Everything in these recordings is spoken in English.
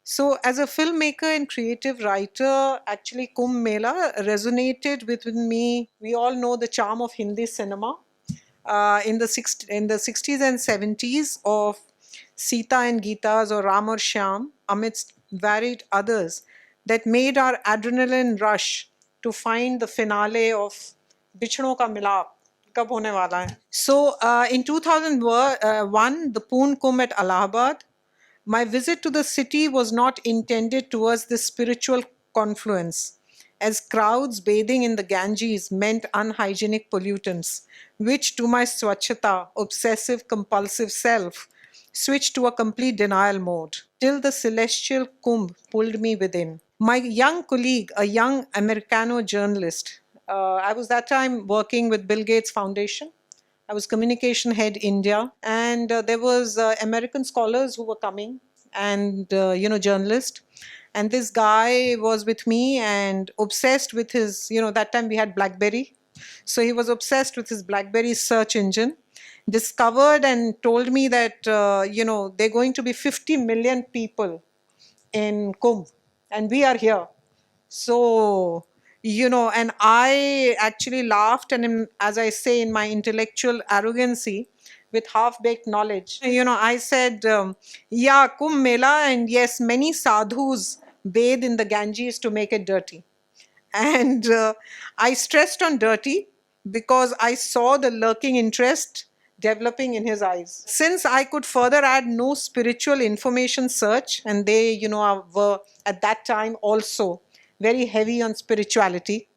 So, as a filmmaker and creative writer, actually, Kumbh Mela resonated with me. We all know the charm of Hindi cinema. In the 60s and 70s of Sita and Geetas or Ram or Shyam, amidst varied others, that made our adrenaline rush to find the finale of Bichhadon Ka Milap. कब होने वाला है? So in 2001, the Poon Kumbh at Allahabad, my visit to the city was not intended towards this spiritual confluence, as crowds bathing in the Ganges meant unhygienic pollutants, which to my Swachhata, obsessive compulsive self, switched to a complete denial mode, till the celestial Kumbh pulled me within. My young colleague, a young Americano journalist, I was that time working with Bill Gates Foundation. I was communication head India, and there was American scholars who were coming, and journalists. And this guy was with me and obsessed with his, that time we had BlackBerry, so he was obsessed with his BlackBerry search engine. Discovered and told me that they're going to be 50 million people in Kumbh, and we are here. So, and I actually laughed, and as I say, in my intellectual arrogancy, with half baked knowledge, I said, yeah, Kumbh Mela, and yes, many sadhus bathe in the Ganges to make it dirty. And I stressed on dirty because I saw the lurking interest developing in his eyes. Since I could further add no spiritual information search, and they, were at that time also very heavy on spirituality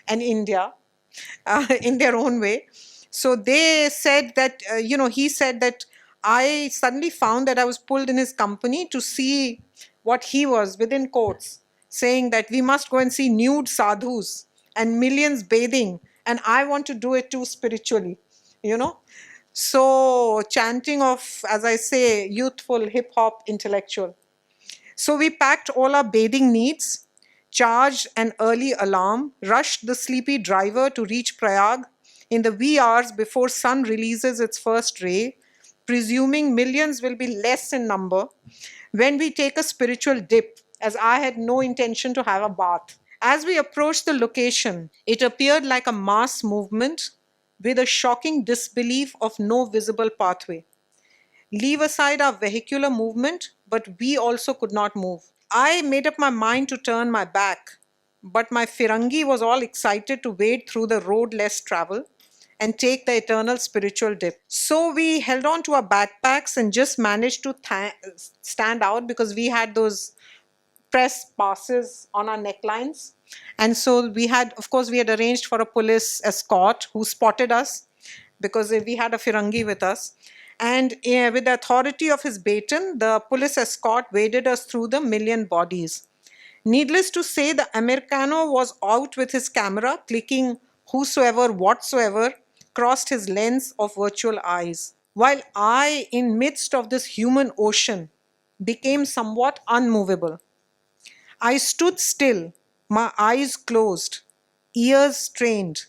and India in their own way. So they said that, he said that I suddenly found that I was pulled in his company to see what he was, within quotes, saying that we must go and see nude sadhus and millions bathing, and I want to do it too spiritually, you know. So chanting of, as I say, youthful hip hop intellectual. So we packed all our bathing needs, charged an early alarm, rushed the sleepy driver to reach Prayag in the wee hours before sun releases its first ray, presuming millions will be less in number when we take a spiritual dip, as I had no intention to have a bath. As we approached the location, it appeared like a mass movement with a shocking disbelief of no visible pathway. Leave aside our vehicular movement, but we also could not move. I made up my mind to turn my back, but my Firangi was all excited to wade through the road less traveled and take the eternal spiritual dip. So we held on to our backpacks and just managed to stand out because we had those press passes on our necklines. And so we had, of course, we had arranged for a police escort who spotted us because we had a Firangi with us. And with the authority of his baton, the police escort waded us through the million bodies. Needless to say, the Americano was out with his camera, clicking whosoever, whatsoever, crossed his lens of virtual eyes. While I, in midst of this human ocean, became somewhat unmovable. I stood still, my eyes closed, ears strained,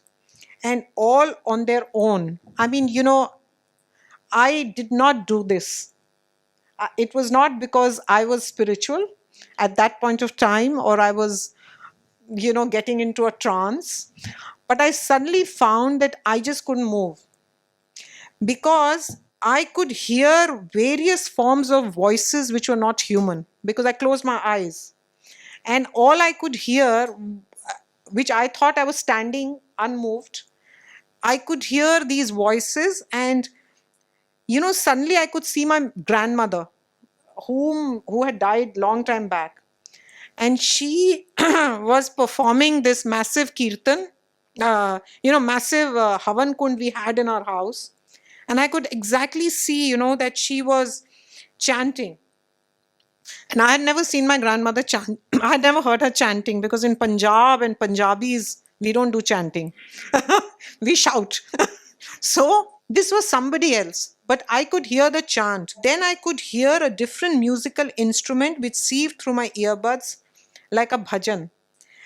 and all on their own. I mean, I did not do this. It was not because I was spiritual at that point of time or I was, getting into a trance. But I suddenly found that I just couldn't move because I could hear various forms of voices which were not human because I closed my eyes. And all I could hear, which I thought I was standing unmoved, I could hear these voices, and suddenly I could see my grandmother, who had died long time back, and she was performing this massive kirtan, massive Havan Kund we had in our house, and I could exactly see, that she was chanting. And I had never seen my grandmother chant. I had never heard her chanting because in Punjab and Punjabis, we don't do chanting. We shout. So this was somebody else, but I could hear the chant. Then I could hear a different musical instrument which sieved through my earbuds like a bhajan.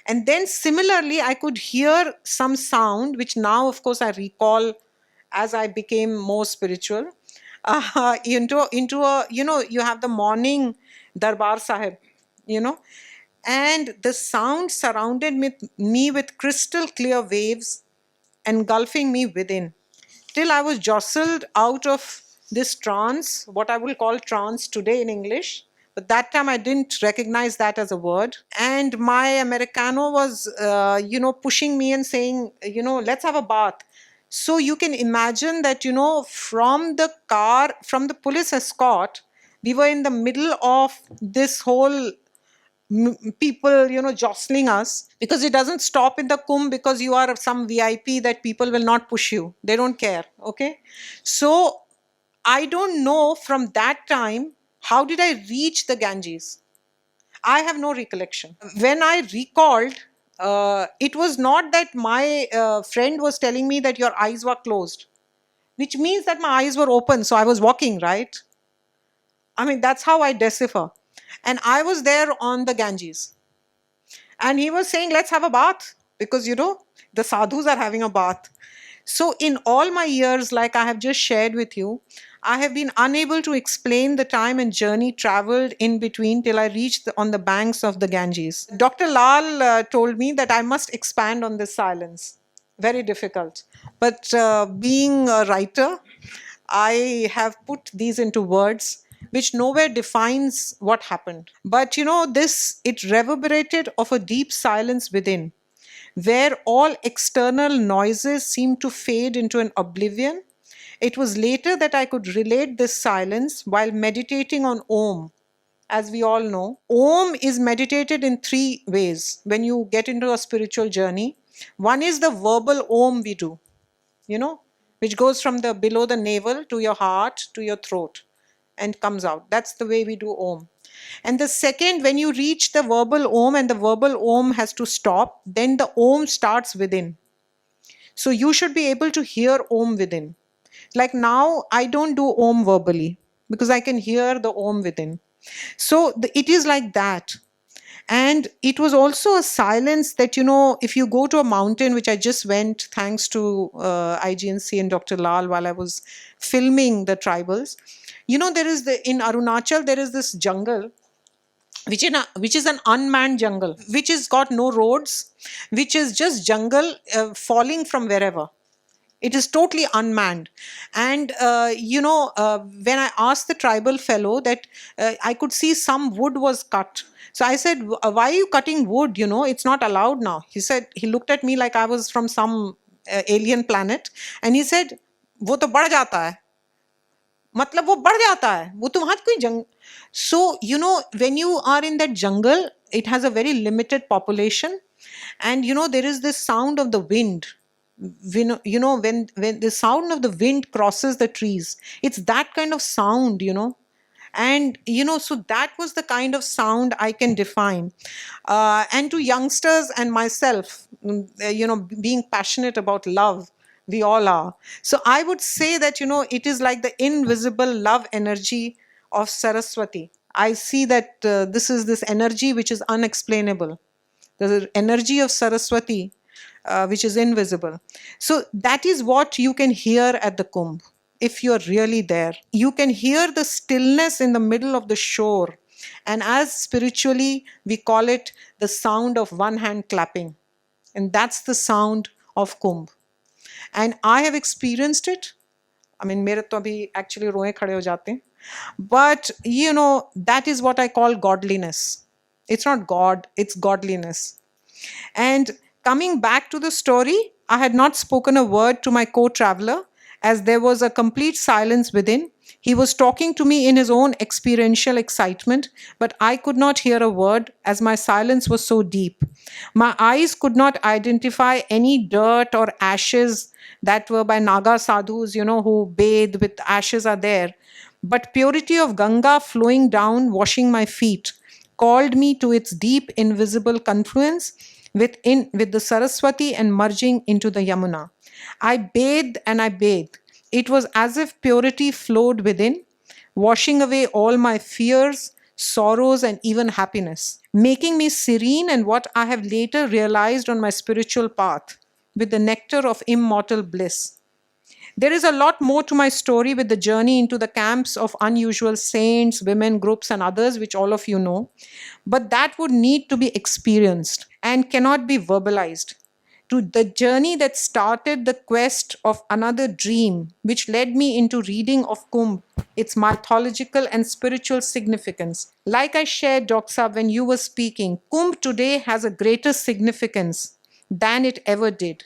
And then similarly, I could hear some sound, which now, of course, I recall as I became more spiritual. Into a, you have the morning Darbar Sahib. you know, and the sound surrounded me with crystal clear waves, engulfing me within, till I was jostled out of this trance, what I will call trance today in English. But that time I didn't recognize that as a word. And my Americano was, pushing me and saying, let's have a bath. So you can imagine that, from the car, from the police escort, we were in the middle of this whole people jostling us, because it doesn't stop in the kumbh because you are some VIP that people will not push you, they don't care. Okay, so I don't know from that time how did I reach the Ganges. I have no recollection. When I recalled, it was not that my friend was telling me that your eyes were closed, which means that my eyes were open, so I was walking, right? I mean, that's how I decipher. And I was there on the Ganges. And he was saying, let's have a bath, because, the sadhus are having a bath. So, in all my years, like I have just shared with you, I have been unable to explain the time and journey traveled in between till I reached on the banks of the Ganges. Dr. Lal told me that I must expand on this silence. Very difficult. But being a writer, I have put these into words which nowhere defines what happened. But it reverberated of a deep silence within, where all external noises seemed to fade into an oblivion. It was later that I could relate this silence while meditating on Om. As we all know, Om is meditated in three ways when you get into a spiritual journey. One is the verbal Om we do, which goes from the below the navel to your heart to your throat and comes out. That's the way we do Om. And the second, when you reach the verbal Om and the verbal Om has to stop, then the Om starts within. So you should be able to hear Om within. Like now, I don't do Om verbally because I can hear the Om within. So it is like that. And it was also a silence that, if you go to a mountain, which I just went thanks to IGNC and Dr. Lal while I was filming the tribals, there is in Arunachal, there is this jungle, which is an unmanned jungle, which has got no roads, which is just jungle falling from wherever. It is totally unmanned. And, when I asked the tribal fellow that I could see some wood was cut. So I said, why are you cutting wood? It's not allowed now. He said, he looked at me like I was from some alien planet. And he said, वो तो बढ़ जाता है. मतलब वो बढ़ जाता है, वो तुम्हारा कोई जंग. So, when you are in that jungle, it has a very limited population. And, there is this sound of the wind. When the sound of the wind crosses the trees, it's that kind of sound. And so that was the kind of sound I can define. And to youngsters and myself, being passionate about love, we all are. So I would say that it is like the invisible love energy of Saraswati. I see that this is this energy which is unexplainable, the energy of Saraswati, which is invisible. So that is what you can hear at the Kumbh. If you're really there, you can hear the stillness in the middle of the shore. And as spiritually, we call it the sound of one hand clapping. And that's the sound of Kumbh. And I have experienced it. I mean, मेरे तो अभी actually रोए खड़े हो जाते हैं. But, that is what I call godliness. It's not God, it's godliness. And coming back to the story, I had not spoken a word to my co-traveler, as there was a complete silence within. He was talking to me in his own experiential excitement, but I could not hear a word as my silence was so deep. My eyes could not identify any dirt or ashes that were by Naga sadhus, who bathe with ashes are there. But purity of Ganga flowing down, washing my feet, called me to its deep invisible confluence with the Saraswati and merging into the Yamuna. I bathed and I bathed. It was as if purity flowed within, washing away all my fears, sorrows, and even happiness, making me serene and what I have later realized on my spiritual path with the nectar of immortal bliss. There is a lot more to my story with the journey into the camps of unusual saints, women groups, and others, which all of you know. But that would need to be experienced and cannot be verbalized. To the journey that started the quest of another dream, which led me into reading of Kumbh, its mythological and spiritual significance. Like I shared, Dr. Saab, when you were speaking, Kumbh today has a greater significance than it ever did.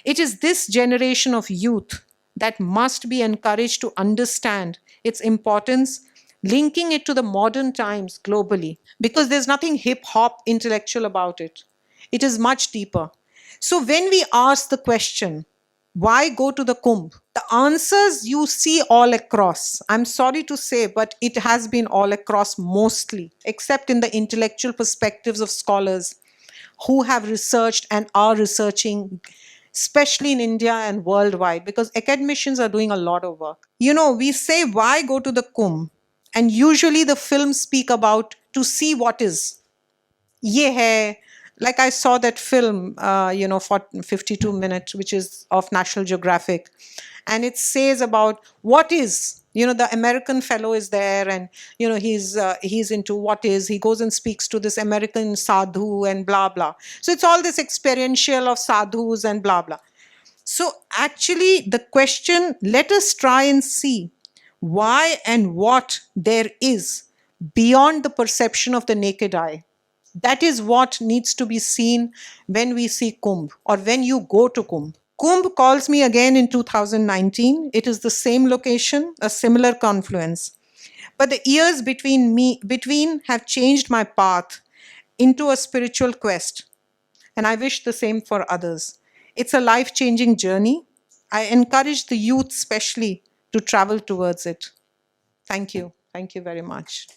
It is this generation of youth that must be encouraged to understand its importance, linking it to the modern times globally, because there's nothing hip hop intellectual about it. It is much deeper. So when we ask the question, why go to the Kumbh? The answers you see all across. I'm sorry to say, but it has been all across mostly, except in the intellectual perspectives of scholars who have researched and are researching, especially in India and worldwide, because academicians are doing a lot of work. You know, we say, why go to the Kumbh? And usually the films speak about to see what is. Ye hai, like I saw that film, for 52 minutes, which is of National Geographic, and it says about what is. The American fellow is there, and he's into what is. He goes and speaks to this American sadhu and blah blah. So it's all this experiential of sadhus and blah blah. So actually, the question, let us try and see why and what there is beyond the perception of the naked eye. That is what needs to be seen when we see Kumbh or when you go to Kumbh. Kumbh calls me again in 2019. It is the same location, a similar confluence. But the years between have changed my path into a spiritual quest. And I wish the same for others. It's a life-changing journey. I encourage the youth especially to travel towards it. Thank you. Thank you very much.